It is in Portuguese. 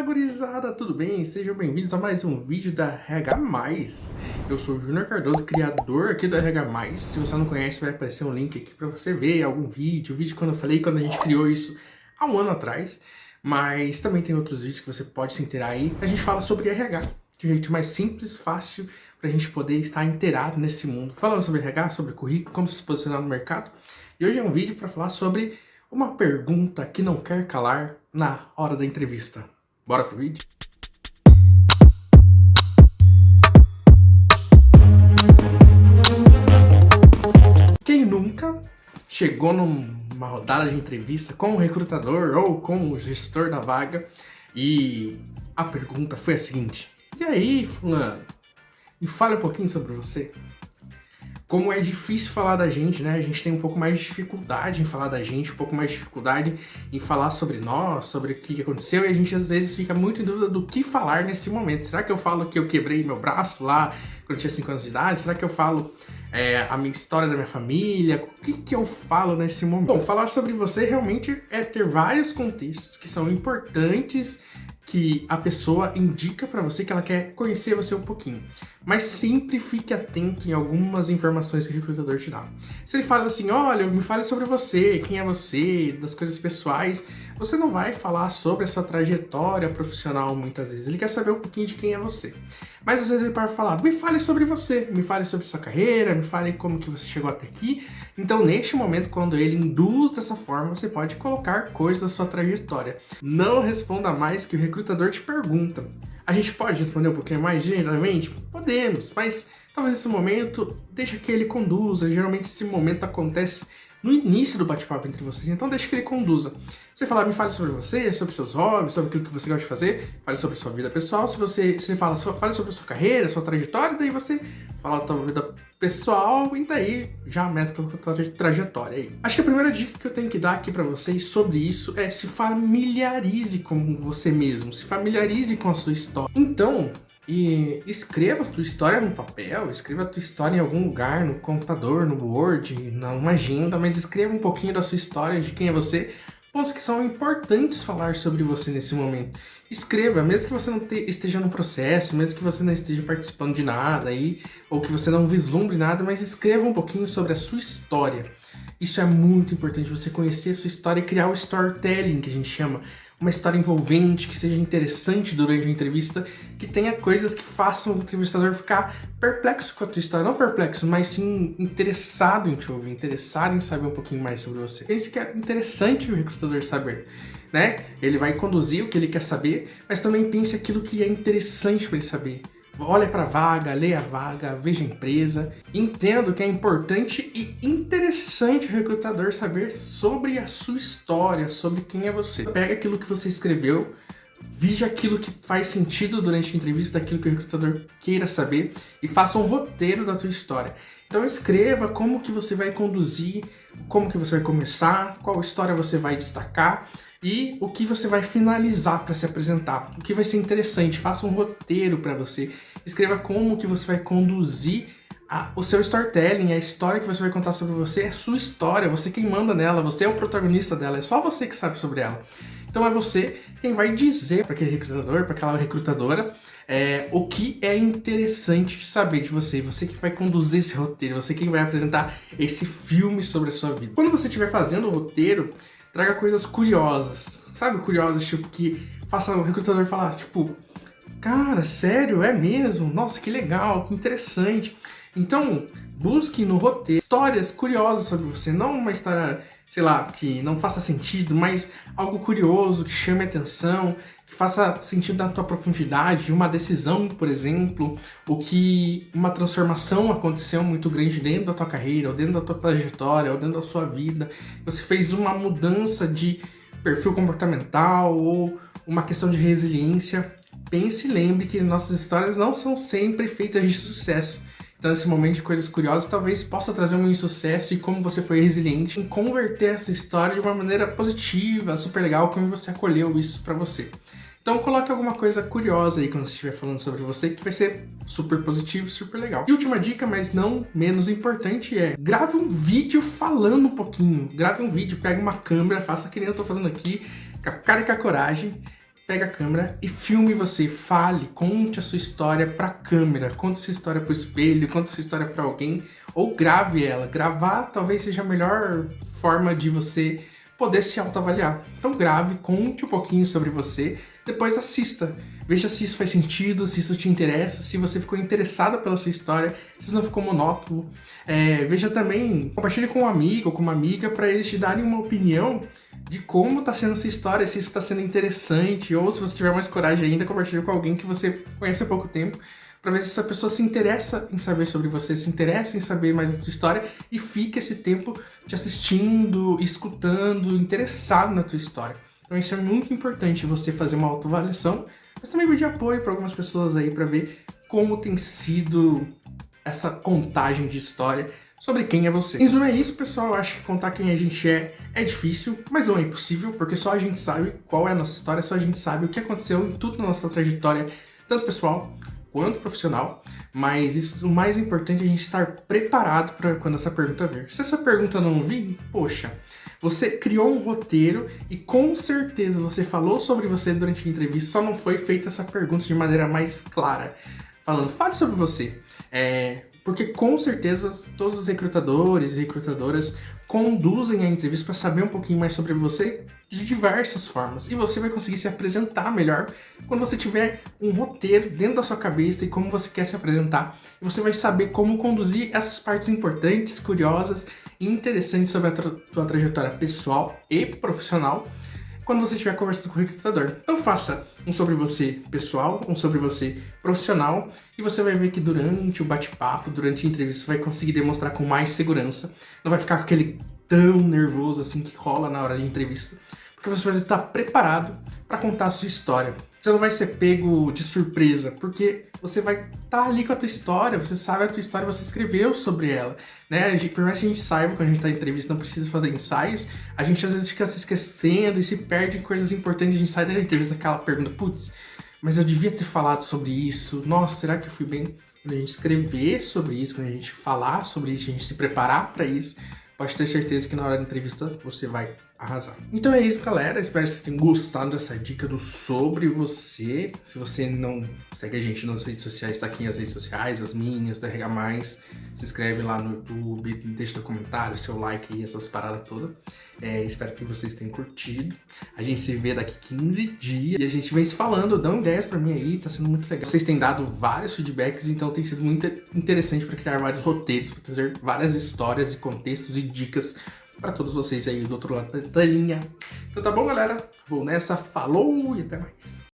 Fala, gurizada, tudo bem? Sejam bem-vindos a mais um vídeo da RH+. Eu sou o Júnior Cardoso, criador aqui do RH+. Se você não conhece, vai aparecer um link aqui para você ver algum vídeo. O vídeo quando eu falei, quando a gente criou isso há um ano atrás. Mas também tem outros vídeos que você pode se inteirar aí. A gente fala sobre RH, de um jeito mais simples, fácil, para a gente poder estar inteirado nesse mundo. Falando sobre RH, sobre currículo, como se posicionar no mercado. E hoje é um vídeo para falar sobre uma pergunta que não quer calar na hora da entrevista. Bora pro vídeo? Quem nunca chegou numa rodada de entrevista com o recrutador ou com o gestor da vaga e a pergunta foi a seguinte: e aí, fulano, me fale um pouquinho sobre você? Como é difícil falar da gente, né? A gente tem um pouco mais de dificuldade em falar da gente, um pouco mais de dificuldade em falar sobre nós, sobre o que aconteceu, e a gente às vezes fica muito em dúvida do que falar nesse momento. Será que eu falo que eu quebrei meu braço lá quando eu tinha 5 anos de idade? Será que eu falo a minha história da minha família? O que eu falo nesse momento? Bom, falar sobre você realmente é ter vários contextos que são importantes, que a pessoa indica para você que ela quer conhecer você um pouquinho. Mas sempre fique atento em algumas informações que o recrutador te dá. Se ele fala assim, olha, me fale sobre você, quem é você, das coisas pessoais, você não vai falar sobre a sua trajetória profissional muitas vezes. Ele quer saber um pouquinho de quem é você. Mas às vezes ele pode falar, me fale sobre você, me fale sobre sua carreira, me fale como que você chegou até aqui. Então, neste momento, quando ele induz dessa forma, você pode colocar coisas da sua trajetória. Não responda mais que o recrutador te pergunta. A gente pode responder um pouquinho mais generalmente? Podemos, mas talvez nesse momento, deixa que ele conduza. Geralmente esse momento acontece no início do bate-papo entre vocês, então deixa que ele conduza. Você falar, me fale sobre você, sobre seus hobbies, sobre aquilo que você gosta de fazer, fale sobre sua vida pessoal. Se você fala, fale sobre a sua carreira, sua trajetória, daí você fala da sua vida pessoal e daí já mescla com a tua trajetória aí. Acho que a primeira dica que eu tenho que dar aqui pra vocês sobre isso é se familiarize com você mesmo, se familiarize com a sua história. Então, e escreva a tua história no papel, escreva a tua história em algum lugar, no computador, no Word, numa agenda, mas escreva um pouquinho da sua história, de quem é você, pontos que são importantes falar sobre você nesse momento. Escreva, mesmo que você não esteja no processo, mesmo que você não esteja participando de nada aí, ou que você não vislumbre nada, mas escreva um pouquinho sobre a sua história. Isso é muito importante, você conhecer a sua história e criar o storytelling, que a gente chama. Uma história envolvente, que seja interessante durante a entrevista, que tenha coisas que façam o entrevistador ficar perplexo com a tua história. Não perplexo, mas sim interessado em te ouvir, interessado em saber um pouquinho mais sobre você. Pense que é interessante o recrutador saber, né? Ele vai conduzir o que ele quer saber, mas também pense aquilo que é interessante para ele saber. Olha para a vaga, leia a vaga, veja a empresa. Entendo que é importante e interessante o recrutador saber sobre a sua história, sobre quem é você. Pega aquilo que você escreveu, veja aquilo que faz sentido durante a entrevista, daquilo que o recrutador queira saber e faça um roteiro da tua história. Então escreva como que você vai conduzir, como que você vai começar, qual história você vai destacar e o que você vai finalizar para se apresentar, o que vai ser interessante. Faça um roteiro para você, escreva como que você vai conduzir o seu storytelling, a história que você vai contar sobre você, é a sua história, você quem manda nela, você é o protagonista dela, é só você que sabe sobre ela. Então é você quem vai dizer para aquele recrutador, para aquela recrutadora, o que é interessante saber de você, você que vai conduzir esse roteiro, você que vai apresentar esse filme sobre a sua vida. Quando você estiver fazendo o roteiro, traga coisas curiosas, sabe? Curiosas, tipo, que faça o recrutador falar, tipo, cara, sério? É mesmo? Nossa, que legal, que interessante. Então, busque no roteiro histórias curiosas sobre você, não uma história, sei lá, que não faça sentido, mas algo curioso, que chame atenção, que faça sentido na tua profundidade, uma decisão, por exemplo, ou que uma transformação aconteceu muito grande dentro da tua carreira, ou dentro da tua trajetória, ou dentro da sua vida. Você fez uma mudança de perfil comportamental ou uma questão de resiliência. Pense e lembre que nossas histórias não são sempre feitas de sucesso. Então, esse momento de coisas curiosas talvez possa trazer um insucesso e como você foi resiliente em converter essa história de uma maneira positiva, super legal, como você acolheu isso pra você. Então, coloque alguma coisa curiosa aí quando você estiver falando sobre você, que vai ser super positivo, super legal. E última dica, mas não menos importante, é grave um vídeo falando um pouquinho. Grave um vídeo, pegue uma câmera, faça que nem eu tô fazendo aqui, com a cara e com a coragem. pega a câmera e filme você, fale, conte a sua história pra câmera, conte a sua história pro espelho, conte a sua história pra alguém, ou grave ela. Gravar talvez seja a melhor forma de você poder se autoavaliar. Então grave, conte um pouquinho sobre você, depois assista. Veja se isso faz sentido, se isso te interessa, se você ficou interessado pela sua história, se isso não ficou monótono. Veja também, compartilhe com um amigo ou com uma amiga para eles te darem uma opinião de como está sendo a sua história, se isso está sendo interessante, ou se você tiver mais coragem ainda, compartilhe com alguém que você conhece há pouco tempo, para ver se essa pessoa se interessa em saber sobre você, se interessa em saber mais da sua história e fica esse tempo te assistindo, escutando, interessado na tua história. Então isso é muito importante, você fazer uma autoavaliação, mas também pedir apoio para algumas pessoas aí para ver como tem sido essa contagem de história sobre quem é você. Em resumo é isso, pessoal. Eu acho que contar quem a gente é difícil, mas não é impossível, porque só a gente sabe qual é a nossa história, só a gente sabe o que aconteceu em tudo na nossa trajetória, tanto pessoal quanto profissional. Mas isso, o mais importante é a gente estar preparado para quando essa pergunta vir. Se essa pergunta não vir, poxa, você criou um roteiro e com certeza você falou sobre você durante a entrevista, só não foi feita essa pergunta de maneira mais clara. Falando, fale sobre você. Porque com certeza todos os recrutadores e recrutadoras conduzem a entrevista para saber um pouquinho mais sobre você de diversas formas. E você vai conseguir se apresentar melhor quando você tiver um roteiro dentro da sua cabeça e como você quer se apresentar. E você vai saber como conduzir essas partes importantes, curiosas e interessantes sobre a sua trajetória pessoal e profissional quando você estiver conversando com o recrutador. Então faça um sobre você pessoal, um sobre você profissional, e você vai ver que durante o bate-papo, durante a entrevista, você vai conseguir demonstrar com mais segurança. Não vai ficar com aquele tão nervoso assim que rola na hora de entrevista, porque você vai estar preparado para contar a sua história. Você não vai ser pego de surpresa, porque você vai estar ali com a tua história, você sabe a tua história, você escreveu sobre ela, né? Por mais que a gente saiba, quando a gente está em entrevista, não precisa fazer ensaios, a gente às vezes fica se esquecendo e se perde em coisas importantes, a gente sai da entrevista com aquela pergunta, putz, mas eu devia ter falado sobre isso, nossa, será que eu fui bem? Quando a gente escrever sobre isso, quando a gente falar sobre isso, a gente se preparar para isso, pode ter certeza que na hora da entrevista você vai arrasar. Então é isso, galera. Espero que vocês tenham gostado dessa dica do sobre você. Se você não segue a gente nas redes sociais, tá aqui as redes sociais, as minhas, da RH+. Se inscreve lá no YouTube, deixa seu comentário, seu like e essas paradas todas. Espero que vocês tenham curtido. A gente se vê daqui 15 dias e a gente vem se falando, dão ideias pra mim aí, tá sendo muito legal. Vocês têm dado vários feedbacks, então tem sido muito interessante para criar vários roteiros, para trazer várias histórias e contextos e dicas para todos vocês aí do outro lado da linha. Então tá bom, galera? Vou nessa, falou e até mais.